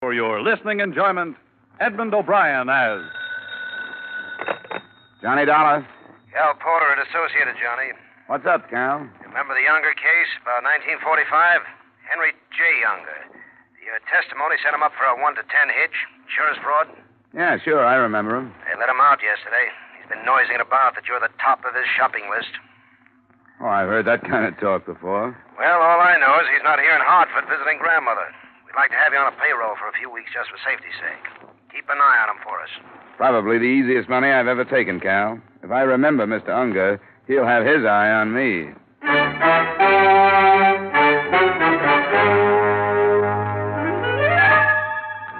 for your listening enjoyment, Edmund O'Brien as... Johnny Dollar. Cal Porter at Associated, Johnny. What's up, Cal? Remember the Unger case, about 1945? Henry J. Unger. The testimony sent him up for a 1 to 10 hitch. Insurance fraud? Yeah, sure, I remember him. They let him out yesterday. He's been noising about that you're the top of his shopping list. Oh, I've heard that kind of talk before. Well, all I know is he's not here in Hartford visiting grandmother. We'd like to have you on a payroll for a few weeks just for safety's sake. Keep an eye on him for us. Probably the easiest money I've ever taken, Cal. If I remember Mr. Unger, he'll have his eye on me.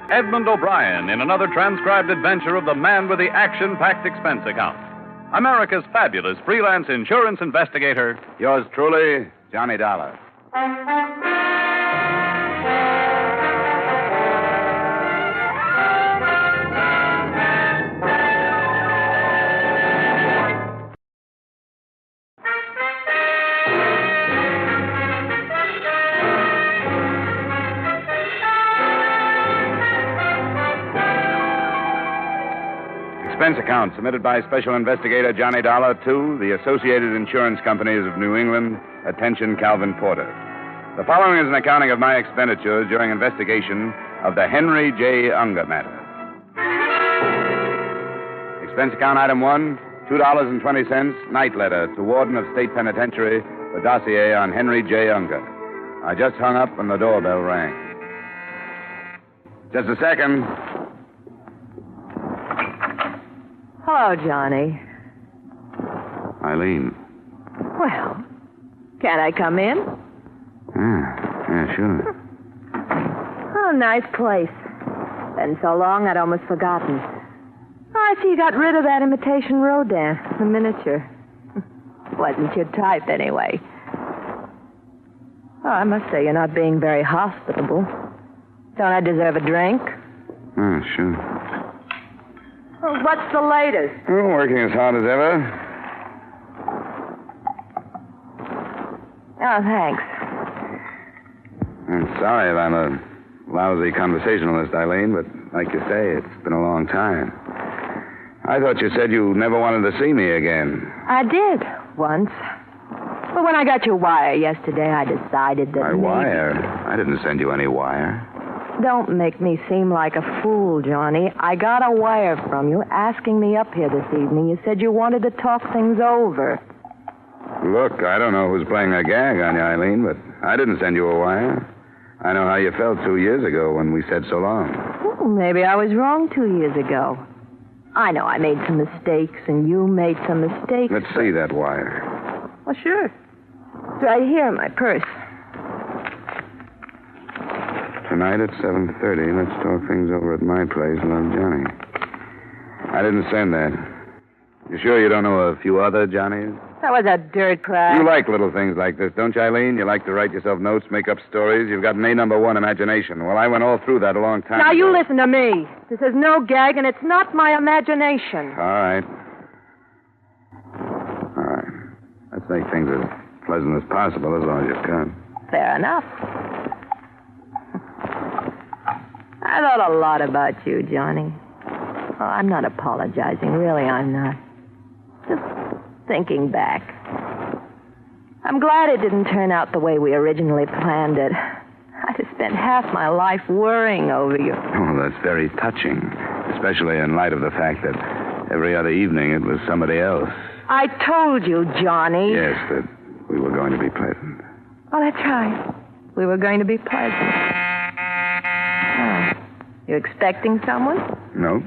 Edmund O'Brien in another transcribed adventure of the man with the action-packed expense account. America's fabulous freelance insurance investigator. Yours truly, Johnny Dollar. Expense account submitted by Special Investigator Johnny Dollar to the Associated Insurance Companies of New England. Attention, Calvin Porter. The following is an accounting of my expenditures during investigation of the Henry J. Unger matter. Expense account item 1, $2.20, night letter to Warden of State Penitentiary for dossier on Henry J. Unger. I just hung up and the doorbell rang. Just a second. Hello, Johnny. Eileen. Well, can I come in? Yeah, sure. Oh, nice place. Been so long I'd almost forgotten. Oh, I see you got rid of that imitation Rodin, the miniature. Wasn't your type, anyway. Oh, I must say you're not being very hospitable. Don't I deserve a drink? Sure. Well, what's the latest? Oh, working as hard as ever. Oh, thanks. I'm sorry if I'm a lousy conversationalist, Eileen, but like you say, it's been a long time. I thought you said you never wanted to see me again. I did, once. But when I got your wire yesterday, I decided that My wire? I didn't send you any wire. Don't make me seem like a fool, Johnny. I got a wire from you asking me up here this evening. You said you wanted to talk things over. Look, I don't know who's playing a gag on you, Eileen, but I didn't send you a wire. I know how you felt 2 years ago when we said so long. Well, maybe I was wrong 2 years ago. I know I made some mistakes, and you made some mistakes. Let's see that wire. Well, sure. It's right here in my purse. Tonight at 7:30, let's talk things over at my place, Love Johnny. I didn't send that. You sure you don't know a few other Johnnies? That was a dirt crack. You like little things like this, don't you, Eileen? You like to write yourself notes, make up stories. You've got an A1 imagination. Well, I went all through that a long time Now, ago. you listen to me. This is no gag, and it's not my imagination. All right. Let's make things as pleasant as possible as long as you can. Fair enough. I thought a lot about you, Johnny. Oh, I'm not apologizing. Really, I'm not. Just thinking back. I'm glad it didn't turn out the way we originally planned it. I'd have spent half my life worrying over you. Oh, that's very touching, especially in light of the fact that every other evening it was somebody else. I told you, Johnny. Yes, that we were going to be pleasant. Oh, that's right. We were going to be pleasant. Oh. You expecting someone? No.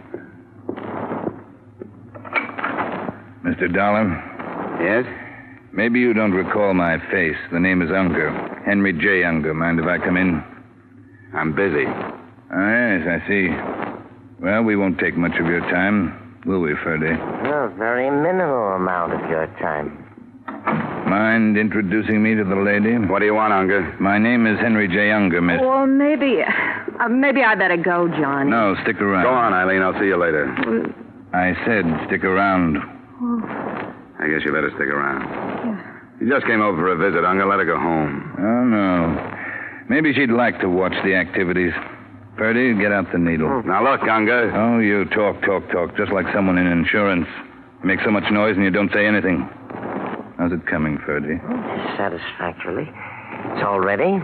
Mr. Dollar? Yes? Maybe you don't recall my face. The name is Unger. Henry J. Unger. Mind if I come in? I'm busy. Ah, yes, I see. Well, we won't take much of your time, will we, Ferdy? No, very minimal amount of your time. Mind introducing me to the lady? What do you want, Unger? My name is Henry J. Unger, miss. Well, maybe I better go, Johnny. No, stick around. Go on, Eileen. I'll see you later. I said stick around. I guess you better stick around. Yeah. You just came over for a visit, Unger. Let her go home. Oh, no. Maybe she'd like to watch the activities. Purdy, get out the needle. Now, look, Unger. Oh, you talk, just like someone in insurance. You make so much noise and you don't say anything. How's it coming, Purdy? Satisfactorily. It's all ready.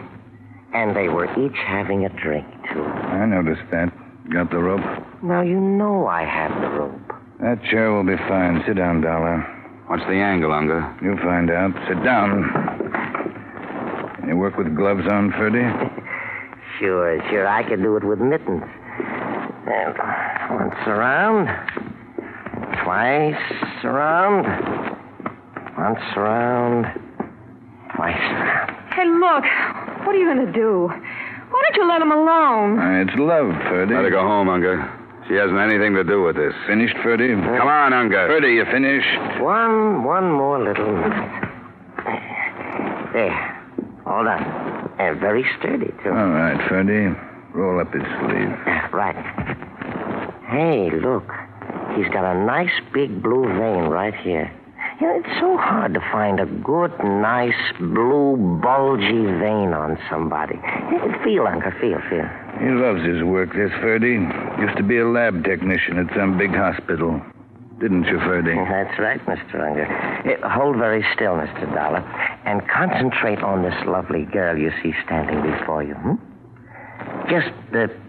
And they were each having a drink, too. I noticed that. Got the rope? Now, you know I have the rope. That chair will be fine. Sit down, Dollar. What's the angle, Unger? You'll find out. Sit down. You work with gloves on, Purdy? Sure. I could do it with mittens. And once around. Twice around. Once around. Twice around. Hey, look. What are you going to do? Why don't you let him alone? It's love, Purdy. Let her go home, Unger. She hasn't anything to do with this. Finished, Purdy? Come on, Unger. Purdy, you finished? One more little minute. There. All done. And very sturdy, too. All right, Purdy. Roll up his sleeve. Right. Hey, look. He's got a nice big blue vein right here. You know, it's so hard to find a good, nice, blue, bulgy vein on somebody. Feel, Unger, feel. He loves his work, this Purdy. Used to be a lab technician at some big hospital. Didn't you, Purdy? That's right, Mr. Unger. Hold very still, Mr. Dollar, and concentrate on this lovely girl you see standing before you. Just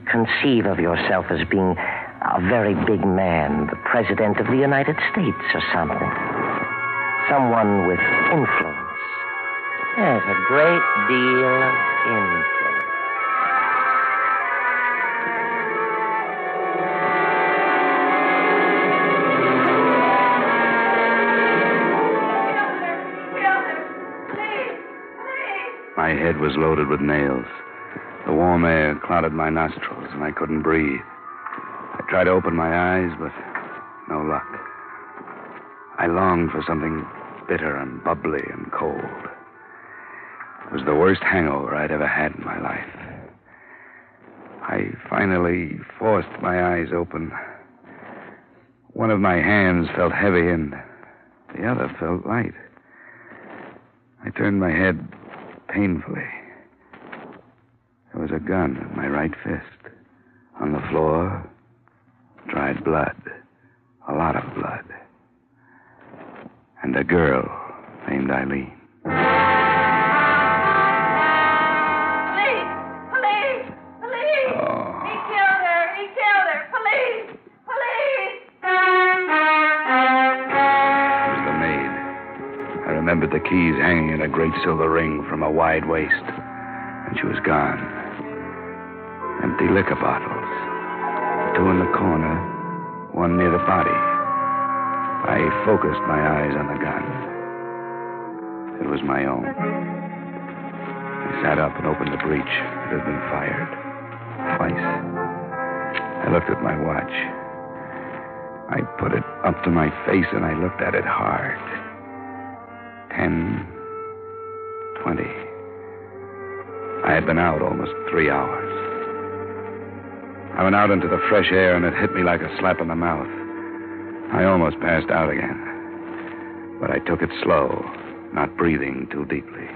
conceive of yourself as being a very big man, the President of the United States or something. Someone with influence. Yes, a great deal of influence. My head was loaded with nails. The warm air clouded my nostrils, and I couldn't breathe. I tried to open my eyes, but no luck. I longed for something bitter and bubbly and cold. It was the worst hangover I'd ever had in my life. I finally forced my eyes open. One of my hands felt heavy, and the other felt light. I turned my head painfully. There was a gun in my right fist. On the floor, dried blood. A lot of blood. And a girl named Eileen. Police! Oh. He killed her! Police! It was the maid. I remembered the keys hanging in a great silver ring from a wide waist. And she was gone. Empty liquor bottles. 2 in the corner, 1 near the body. I focused my eyes on the gun. It was my own. I sat up and opened the breech. It had been fired. Twice. I looked at my watch. I put it up to my face and I looked at it hard. 10, 20. I had been out almost 3 hours. I went out into the fresh air and it hit me like a slap in the mouth. I almost passed out again. But I took it slow, not breathing too deeply.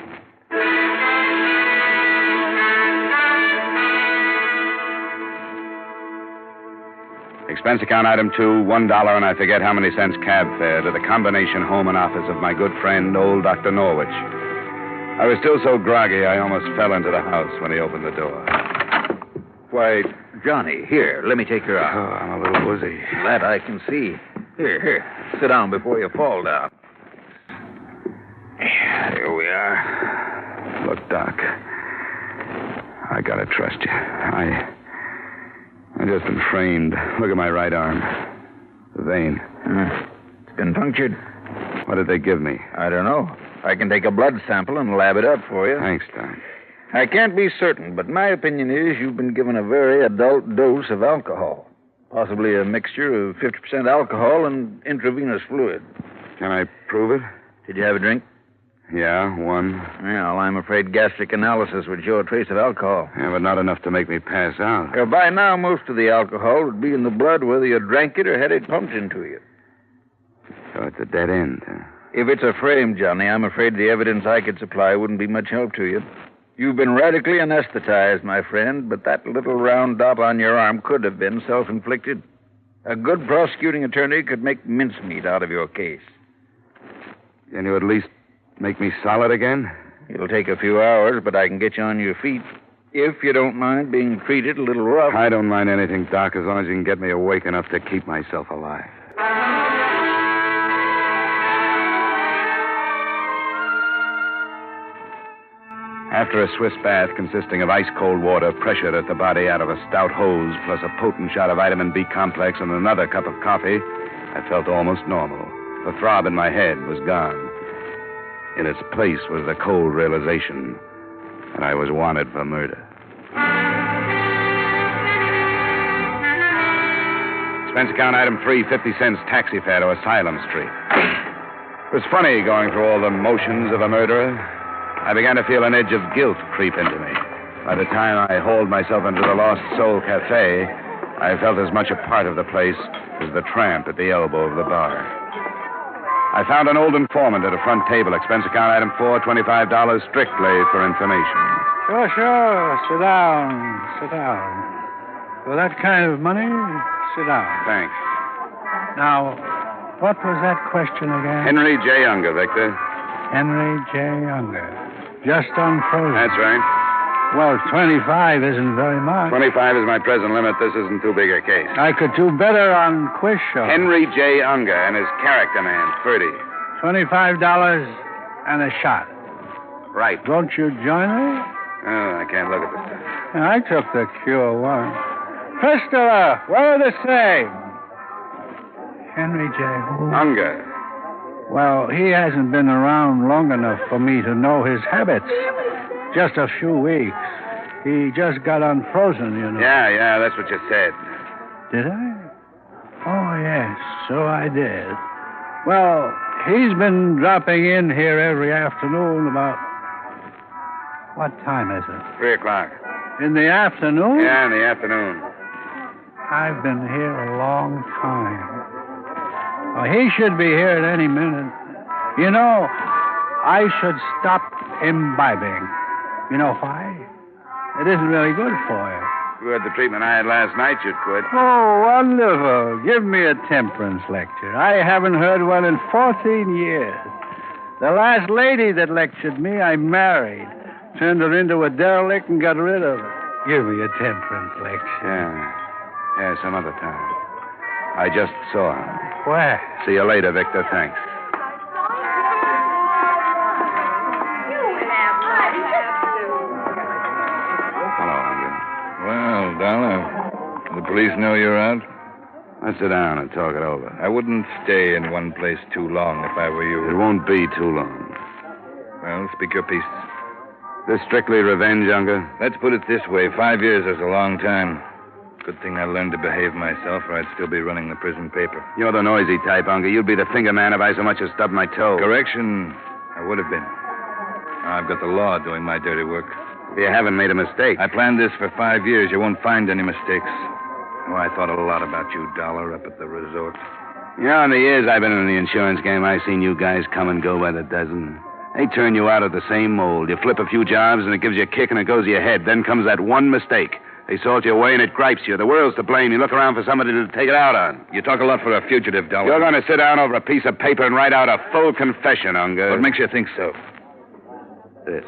Expense account item 2, $1, and I forget how many cents cab fare to the combination home and office of my good friend, old Dr. Norwich. I was still so groggy I almost fell into the house when he opened the door. Why, Johnny, here, let me take your Oh, arm. I'm a little woozy. That I can see. Here, sit down before you fall down. Here we are. Look, Doc, I gotta trust you. I just been framed. Look at my right arm. The vein. It's been punctured. What did they give me? I don't know. I can take a blood sample and lab it up for you. Thanks, Doc. I can't be certain, but my opinion is you've been given a very adult dose of alcohol. Possibly a mixture of 50% alcohol and intravenous fluid. Can I prove it? Did you have a drink? Yeah, 1. Well, I'm afraid gastric analysis would show a trace of alcohol. Yeah, but not enough to make me pass out. By now, most of the alcohol would be in the blood whether you drank it or had it pumped into you. So it's a dead end, huh? If it's a frame, Johnny, I'm afraid the evidence I could supply wouldn't be much help to you. You've been radically anesthetized, my friend, but that little round dot on your arm could have been self-inflicted. A good prosecuting attorney could make mincemeat out of your case. Can you at least make me solid again? It'll take a few hours, but I can get you on your feet. If you don't mind being treated a little rough. I don't mind anything, Doc, as long as you can get me awake enough to keep myself alive. After a Swiss bath consisting of ice-cold water pressured at the body out of a stout hose, plus a potent shot of vitamin B complex and another cup of coffee, I felt almost normal. The throb in my head was gone. In its place was the cold realization that I was wanted for murder. Expense account item 3, 50 cents taxi fare to Asylum Street. It was funny going through all the motions of a murderer. I began to feel an edge of guilt creep into me. By the time I hauled myself into the Lost Soul Cafe, I felt as much a part of the place as the tramp at the elbow of the bar. I found an old informant at a front table. Expense account item 4, $25 strictly for information. Sure. Sit down. For that kind of money, sit down. Thanks. Now, what was that question again? Henry J. Unger, Victor. Henry J. Unger. Just unfrozen. That's right. Well, 25 isn't very much. 25 is my present limit. This isn't too big a case. I could do better on quiz show. Henry J. Unger and his character man, Ferdy. $25 and a shot. Right. Won't you join me? Oh, I can't look at the stuff. I took the cure once. Fistula, we're the same. Henry J. Who? Unger. Well, he hasn't been around long enough for me to know his habits. Just a few weeks. He just got unfrozen, you know. Yeah, that's what you said. Did I? Oh, yes, so I did. Well, he's been dropping in here every afternoon about... What time is it? 3 o'clock. In the afternoon? Yeah, in the afternoon. I've been here a long time. Oh, he should be here at any minute. You know, I should stop imbibing. You know why? It isn't really good for you. If you had the treatment I had last night, you'd quit. Oh, wonderful. Give me a temperance lecture. I haven't heard one in 14 years. The last lady that lectured me, I married. Turned her into a derelict and got rid of her. Give me a temperance lecture. Yeah, some other time. I just saw him. Where? See you later, Victor. Thanks. Hello, Unger. Well, Dollar, the police know you're out? Let's sit down and talk it over. I wouldn't stay in one place too long if I were you. It won't be too long. Well, speak your piece. This strictly revenge, Unger? Let's put it this way. 5 years is a long time. Good thing I learned to behave myself, or I'd still be running the prison paper. You're the noisy type, Unger. You'd be the finger man if I so much as stubbed my toe. Correction, I would have been. Now I've got the law doing my dirty work. You haven't made a mistake. I planned this for 5 years. You won't find any mistakes. Oh, I thought a lot about you, Dollar, up at the resort. You know, in the years I've been in the insurance game, I've seen you guys come and go by the dozen. They turn you out of the same mold. You flip a few jobs, and it gives you a kick, and it goes to your head. Then comes that one mistake. They salt you away, and it gripes you. The world's to blame. You look around for somebody to take it out on. You talk a lot for a fugitive, Dollar. You're going to sit down over a piece of paper and write out a full confession, Unger. What makes you think so? This.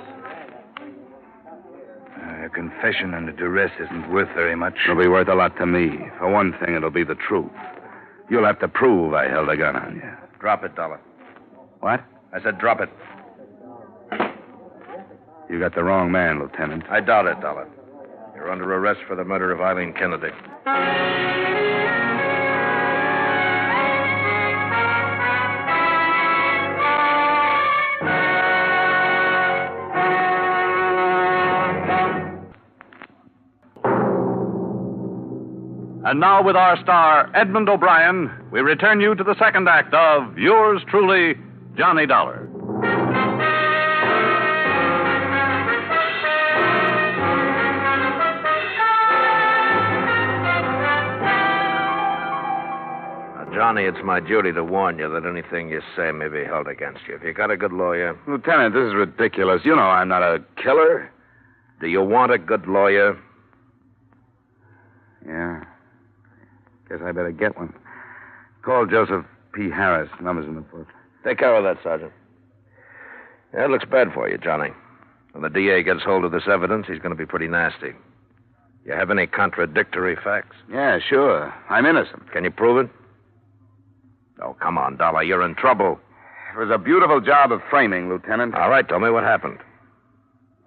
A confession under duress isn't worth very much. It'll be worth a lot to me. For one thing, it'll be the truth. You'll have to prove I held a gun on you. Drop it, Dollar. What? I said drop it. You got the wrong man, Lieutenant. I doubt it, Dollar. You're under arrest for the murder of Eileen Kennedy. And now, with our star, Edmund O'Brien, we return you to the second act of yours truly, Johnny Dollar. Johnny, it's my duty to warn you that anything you say may be held against you. If you got a good lawyer... Lieutenant, this is ridiculous. You know I'm not a killer. Do you want a good lawyer? Yeah. Guess I better get one. Call Joseph P. Harris. Number's in the book. Take care of that, Sergeant. Yeah, it looks bad for you, Johnny. When the DA gets hold of this evidence, he's going to be pretty nasty. You have any contradictory facts? Yeah, sure. I'm innocent. Can you prove it? Oh, come on, Dollar. You're in trouble. It was a beautiful job of framing, Lieutenant. All right, tell me what happened.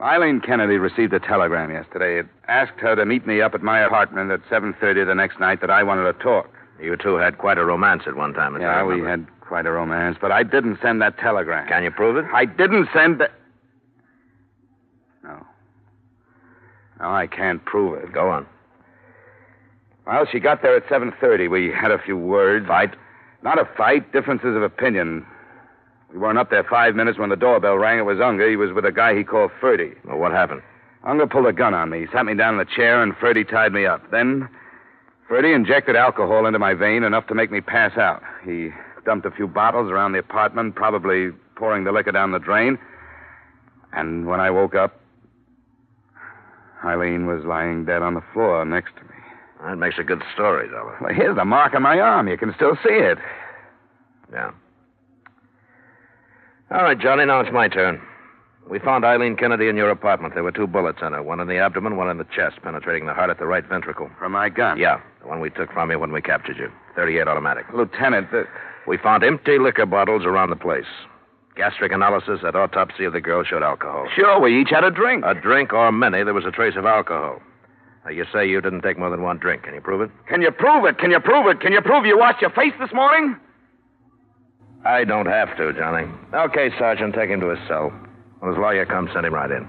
Eileen Kennedy received a telegram yesterday. It asked her to meet me up at my apartment at 7:30 the next night that I wanted to talk. You two had quite a romance at one time. Yeah, we had quite a romance, but I didn't send that telegram. Can you prove it? I didn't send the... No. No, I can't prove it. Go on. Well, she got there at 7:30. We had a few words. Fight? Not a fight, differences of opinion. We weren't up there 5 minutes when the doorbell rang. It was Unger. He was with a guy he called Ferdy. Well, what happened? Unger pulled a gun on me. He sat me down in the chair, and Ferdy tied me up. Then Ferdy injected alcohol into my vein, enough to make me pass out. He dumped a few bottles around the apartment, probably pouring the liquor down the drain. And when I woke up, Eileen was lying dead on the floor next to me. That makes a good story, Dollar. Well, here's the mark on my arm. You can still see it. Yeah. All right, Johnny, now it's my turn. We found Eileen Kennedy in your apartment. There were 2 bullets in her, one in the abdomen, one in the chest, penetrating the heart at the right ventricle. From my gun? Yeah, the one we took from you when we captured you. .38 automatic. Lieutenant, We found empty liquor bottles around the place. Gastric analysis at autopsy of the girl showed alcohol. Sure, we each had a drink. A drink or many, there was a trace of alcohol. Now, you say you didn't take more than 1 drink. Can you prove it? Can you prove it? Can you prove it? Can you prove you washed your face this morning? I don't have to, Johnny. Okay, Sergeant, take him to his cell. When his lawyer comes, send him right in.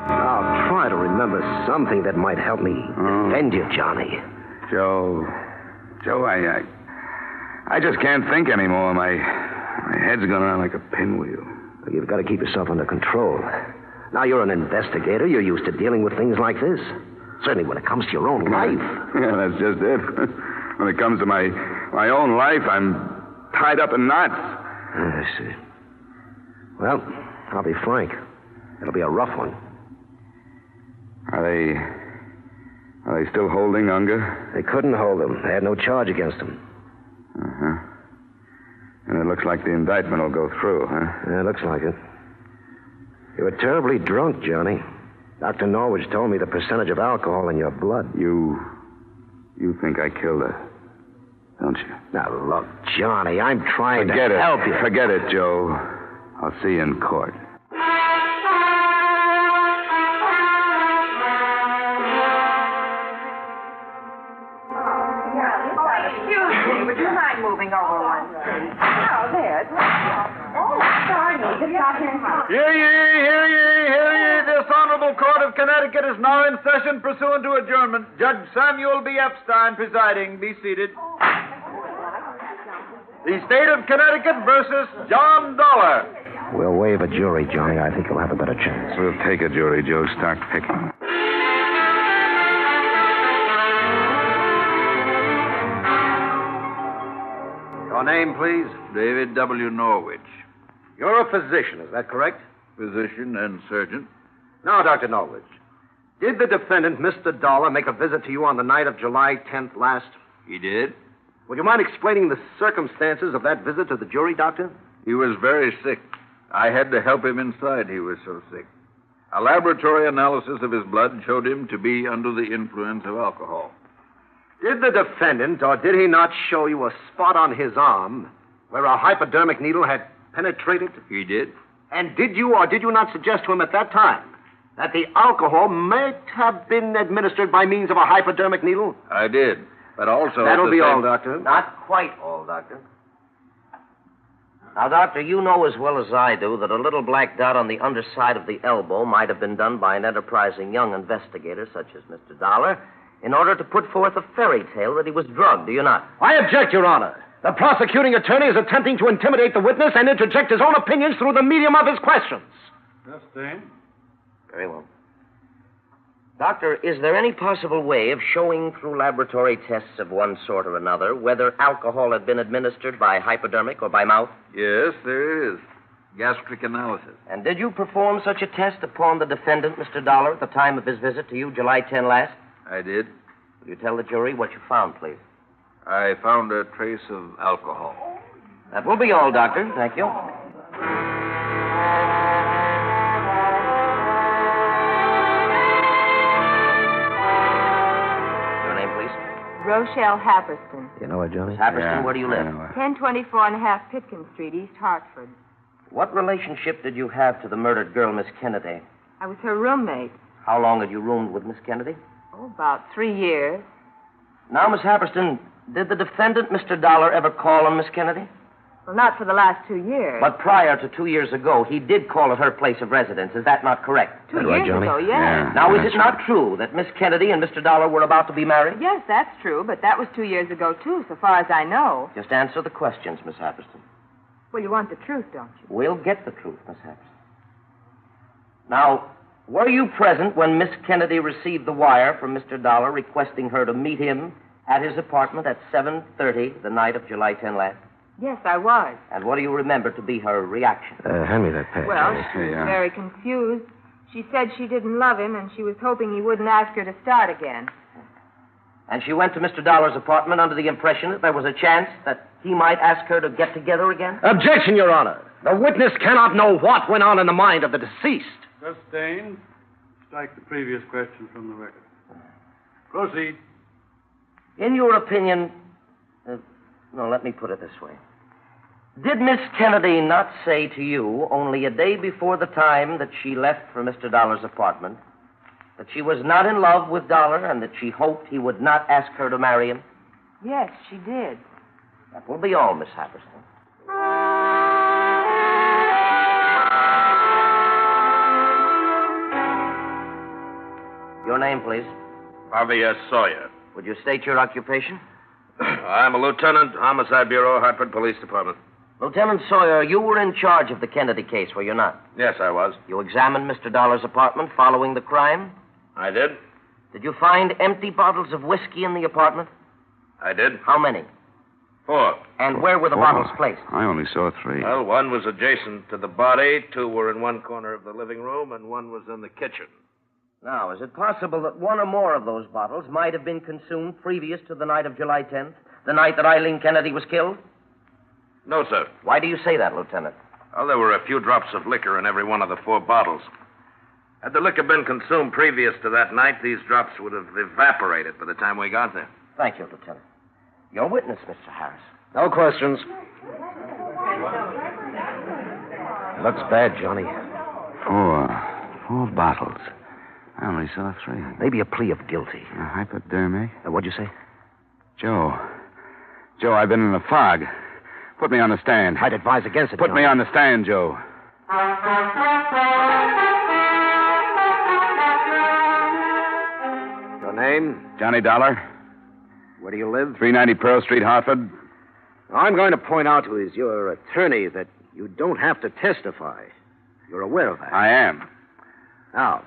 I'll try to remember something that might help me defend you, Johnny. Joe, I just can't think anymore. My head's going around like a pinwheel. You've got to keep yourself under control. Now, you're an investigator. You're used to dealing with things like this. Certainly when it comes to your own life. Yeah, that's just it. When it comes to my own life, I'm tied up in knots. I see. Well, I'll be frank. It'll be a rough one. Are they still holding Unger? They couldn't hold him. They had no charge against him. Uh-huh. And it looks like the indictment will go through, huh? Yeah, it looks like it. You were terribly drunk, Johnny. Dr. Norwich told me the percentage of alcohol in your blood. You think I killed her, don't you? Now, look, Johnny, I'm trying Forget to it. help you. Forget it, Joe. I'll see you in court. Excuse me, would you mind moving over one, please? Oh, there. Oh, sorry, just got here. Hear ye, hear ye, hear ye. This Honorable Court of Connecticut is now in session pursuant to adjournment. Judge Samuel B. Epstein presiding. Be seated. The State of Connecticut versus John Dollar. We'll waive a jury, Johnny. I think you'll have a better chance. We'll take a jury, Joe. Start picking. Your name, please? David W. Norwich, You're a physician, is that correct? physician and surgeon. Now, Dr. Norwich, did the defendant, Mr. Dollar, make a visit to you on the night of July 10th last? He did. Would you mind explaining the circumstances of that visit to the jury, Doctor? He was very sick. I had to help him inside. He was so sick. A laboratory analysis of his blood showed him to be under the influence of alcohol. Did the defendant, or did he not show you a spot on his arm where a hypodermic needle had penetrated? He did. And did you or did you not suggest to him at that time that the alcohol might have been administered by means of a hypodermic needle? I did. But also... That'll be all, Doctor. Not quite all, Doctor. Now, Doctor, you know as well as I do that a little black dot on the underside of the elbow might have been done by an enterprising young investigator such as Mr. Dollar in order to put forth a fairy tale that he was drugged, do you not? I object, Your Honor. The prosecuting attorney is attempting to intimidate the witness and interject his own opinions through the medium of his questions. Justine. Very well. Doctor, is there any possible way of showing through laboratory tests of one sort or another whether alcohol had been administered by hypodermic or by mouth? Yes, there is. Gastric analysis. And did you perform such a test upon the defendant, Mr. Dollar, at the time of his visit to you, July 10 last? I did. Will you tell the jury what you found, please? I found a trace of alcohol. That will be all, Doctor. Thank you. Rochelle Happerston. You know her, Johnny? Happerston, where do you live? 1024 and a half Pitkin Street, East Hartford. What relationship did you have to the murdered girl, Miss Kennedy? I was her roommate. How long had you roomed with Miss Kennedy? Oh, about 3 years. Now, Miss Happerston, did the defendant, Mr. Dollar, ever call on Miss Kennedy? Well, not for the last 2 years. But prior to 2 years ago, he did call at her place of residence. Is that not correct? 2 years ago, yes. Yeah. Now, is it not true that Miss Kennedy and Mr. Dollar were about to be married? Yes, that's true, but that was 2 years ago, too, so far as I know. Just answer the questions, Miss Happerston. Well, you want the truth, don't you? We'll get the truth, Miss Happerston. Now, were you present when Miss Kennedy received the wire from Mr. Dollar requesting her to meet him at his apartment at 7:30 the night of July 10 last? Yes, I was. And what do you remember to be her reaction? Hand me that pad. Well, she was very confused. She said she didn't love him, and she was hoping he wouldn't ask her to start again. And she went to Mr. Dollar's apartment under the impression that there was a chance that he might ask her to get together again? Objection, Your Honor. The witness cannot know what went on in the mind of the deceased. Sustained. Strike the previous question from the record. Proceed. In your opinion, no, let me put it this way. Did Miss Kennedy not say to you, only a day before the time that she left for Mr. Dollar's apartment, that she was not in love with Dollar and that she hoped he would not ask her to marry him? Yes, she did. That will be all, Miss Happerston. Your name, please. Javier Sawyer. Would you state your occupation? I'm a lieutenant, Homicide Bureau, Hartford Police Department. Lieutenant Sawyer, you were in charge of the Kennedy case, were you not? Yes, I was. You examined Mr. Dollar's apartment following the crime? I did. Did you find empty bottles of whiskey in the apartment? I did. How many? 4. And where were the bottles placed? I only saw 3. Well, one was adjacent to the body, 2 were in one corner of the living room, and 1 was in the kitchen. Now, is it possible that one or more of those bottles might have been consumed previous to the night of July 10th, the night that Eileen Kennedy was killed? No, sir. Why do you say that, Lieutenant? Well, there were a few drops of liquor in every one of the 4 bottles. Had the liquor been consumed previous to that night, these drops would have evaporated by the time we got there. Thank you, Lieutenant. Your witness, Mr. Harris. No questions. Looks bad, Johnny. 4 bottles. I only saw 3. Maybe a plea of guilty. A hypodermic? What'd you say? Joe, I've been in a fog. Put me on the stand. I'd advise against it, Put me on the stand, Joe. Your name? Johnny Dollar, Where do you live? 390 Pearl Street, Hartford. I'm going to point out to your attorney that you don't have to testify. You're aware of that. I am. Now,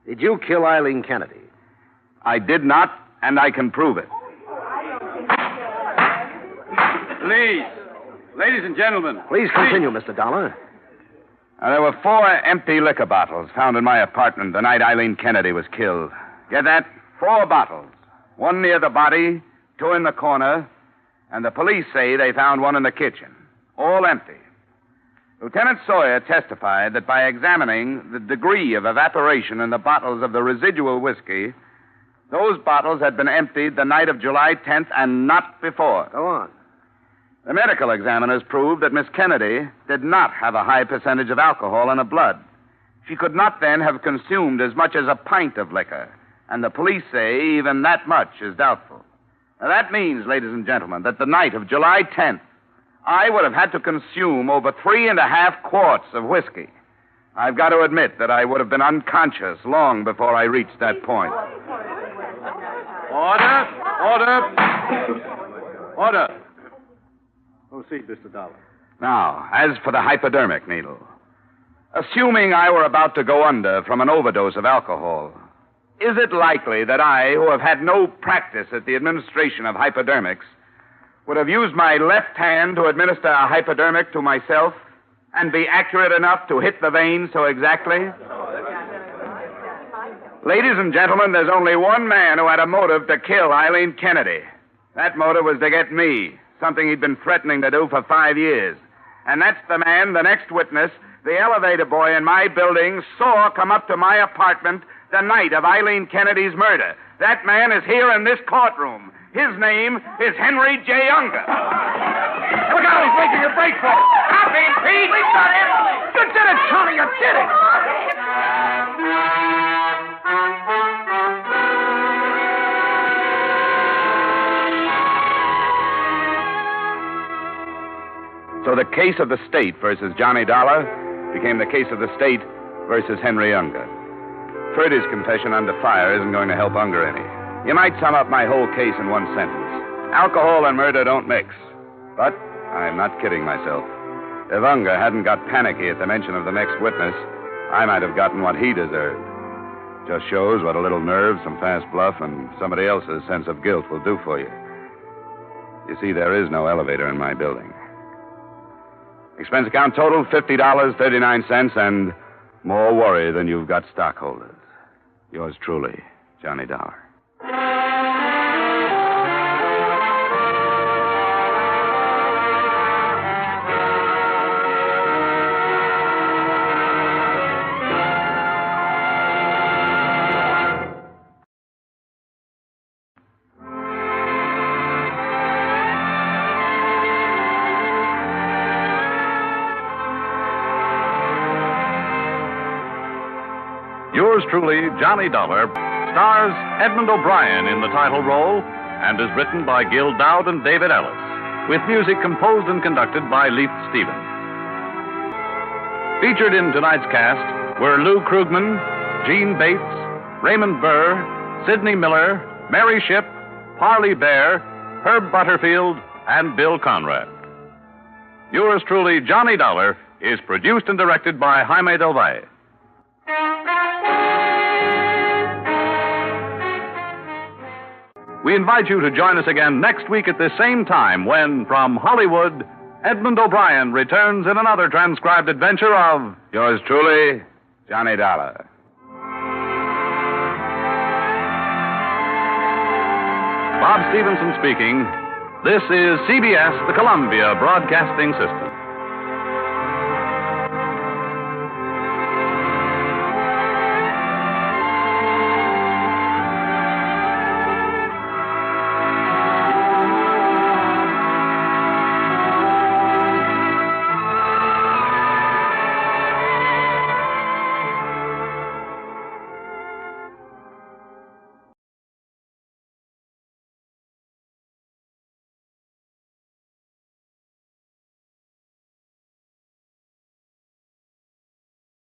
did you kill Eileen Kennedy? I did not, and I can prove it. Please. Ladies and gentlemen. Please continue, Mr. Dollar. There were 4 empty liquor bottles found in my apartment the night Eileen Kennedy was killed. Get that? 4 bottles. 1 near the body, 2 in the corner, and the police say they found 1 in the kitchen. All empty. Lieutenant Sawyer testified that by examining the degree of evaporation in the bottles of the residual whiskey, those bottles had been emptied the night of July 10th and not before. Go on. The medical examiners proved that Miss Kennedy did not have a high percentage of alcohol in her blood. She could not then have consumed as much as a pint of liquor, and the police say even that much is doubtful. Now, that means, ladies and gentlemen, that the night of July 10th, I would have had to consume over 3.5 quarts of whiskey. I've got to admit that I would have been unconscious long before I reached that point. Order. Proceed, Mr. Dollar. Now, as for the hypodermic needle, assuming I were about to go under from an overdose of alcohol, is it likely that I, who have had no practice at the administration of hypodermics, would have used my left hand to administer a hypodermic to myself and be accurate enough to hit the vein so exactly? Ladies and gentlemen, there's only one man who had a motive to kill Eileen Kennedy. That motive was to get me, something he'd been threatening to do for 5 years. And that's the man, the next witness, the elevator boy in my building, saw come up to my apartment the night of Eileen Kennedy's murder. That man is here in this courtroom. His name is Henry J. Unger. Look out, he's making a break for it. Copy him, Pete. We got him. You did it, Tony, you did it. So the case of the state versus Johnny Dollar became the case of the state versus Henry Unger. Furdy's confession under fire isn't going to help Unger any. You might sum up my whole case in one sentence. Alcohol and murder don't mix. But I'm not kidding myself. If Unger hadn't got panicky at the mention of the next witness, I might have gotten what he deserved. Just shows what a little nerve, some fast bluff, and somebody else's sense of guilt will do for you. You see, there is no elevator in my building. Expense account total, $50.39, and more worry than you've got stockholders. Yours truly, Johnny Dollar. Yours truly, Johnny Dollar, stars Edmund O'Brien in the title role and is written by Gil Dowd and David Ellis, with music composed and conducted by Leith Stevens. Featured in tonight's cast were Lou Krugman, Gene Bates, Raymond Burr, Sidney Miller, Mary Shipp, Parley Bear, Herb Butterfield, and Bill Conrad. Yours truly, Johnny Dollar, is produced and directed by Jaime Del Valle. We invite you to join us again next week at this same time when, from Hollywood, Edmund O'Brien returns in another transcribed adventure of Yours truly, Johnny Dollar. Bob Stevenson speaking. This is CBS, the Columbia Broadcasting System.